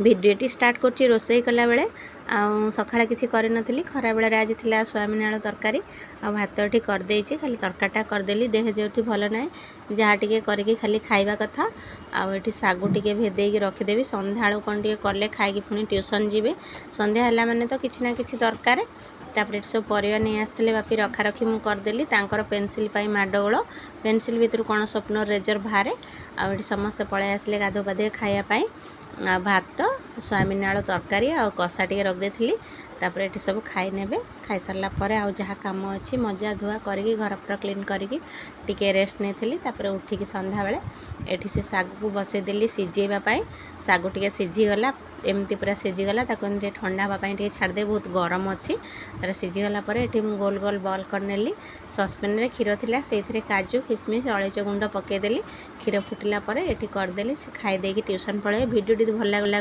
ଭିଡ଼ିଓଟି ଷ୍ଟାର୍ଟ କରୁଛି ରୋଷେଇ କଲାବେଳେ। ଆଉ ସକାଳେ କିଛି କରିନଥିଲି, ଖରାବେଳରେ ଆଜି ଥିଲା ସୋୟାବିନ ଆଳୁ ତରକାରୀ ଆଉ ଭାତ ଏଠି କରିଦେଇଛି। ଖାଲି ତରକାରୀଟା କରିଦେଲି, ଦେହ ଯେହେତୁ ଭଲ ନାହିଁ ଯାହା ଟିକେ କରିକି ଖାଲି ଖାଇବା କଥା। ଆଉ ଏଠି ଶାଗୁ ଟିକେ ଭେଦେଇକି ରଖିଦେବି, ସନ୍ଧ୍ୟାବେଳକୁ କ'ଣ ଟିକେ କଲେ ଖାଇକି ପୁଣି ଟ୍ୟୁସନ୍ ଯିବେ। ସନ୍ଧ୍ୟା ହେଲା ମାନେ ତ କିଛି ନା କିଛି ଦରକାର। ତାପରେ ଏଠି ସବୁ ପରିବା ନେଇ ଆସିଥିଲେ, ବାପି ରଖାରଖି ମୁଁ କରିଦେଲି। ତାଙ୍କର ପେନସିଲ୍ ପାଇଁ ମାଡ଼ଗୋଳ, ପେନସିଲ୍ ଭିତରୁ କ'ଣ ସ୍ୱପ୍ନ ରେଜର ବାହାରେ। ଆଉ ଏଠି ସମସ୍ତେ ପଳେଇ ଆସିଲେ ଗାଧୋଇ ପାଧୋଇ ଖାଇବା ପାଇଁ। ଆଉ ଭାତ, ସୋୟାବିନ ଆଳୁ ତରକାରୀ ଆଉ କଷା ଟିକେ ରଖିଦେଇଥିଲି। ତାପରେ ଏଠି ସବୁ ଖାଇନେବେ। ଖାଇସାରିଲା ପରେ ଆଉ ଯାହା କାମ ଅଛି ମଜା ଧୁଆ କରିକି ଘର ପୁରା କ୍ଲିନ୍ କରିକି ଟିକେ ରେଷ୍ଟ ନେଇଥିଲି। ତାପରେ ଉଠିକି ସନ୍ଧ୍ୟାବେଳେ ଏଠି ସେ ଶାଗକୁ ବସେଇଦେଲି ସିଝେଇବା ପାଇଁ। ଶାଗ ଟିକେ ସିଝିଗଲା, ଏମିତି ପୁରା ସିଝିଗଲା। ତାକୁ ଏମିତି ଥଣ୍ଡା ହେବା ପାଇଁ ଟିକେ ଛାଡ଼ିଦେବି, ବହୁତ ଗରମ ଅଛି। ତାର ସିଝିଗଲା ପରେ ଏଠି ମୁଁ ଗୋଲ ଗୋଲ ବଲ୍ କରିନେଲି। ସସ୍ପେନ୍ରେ କ୍ଷୀର ଥିଲା, ସେଇଥିରେ କାଜୁ କିସମିସ୍ ଅଳେଇଚ ଗୁଣ୍ଡ ପକାଇଦେଲି। କ୍ଷୀର ଫୁଟିଲା ପରେ ଏଠି କରିଦେଲି, ସେ ଖାଇ ଦେଇକି ଟ୍ୟୁସନ୍ ପଳେଇବେ। ଭିଡ଼ିଓଟି ଭଲ ଲାଗିଲା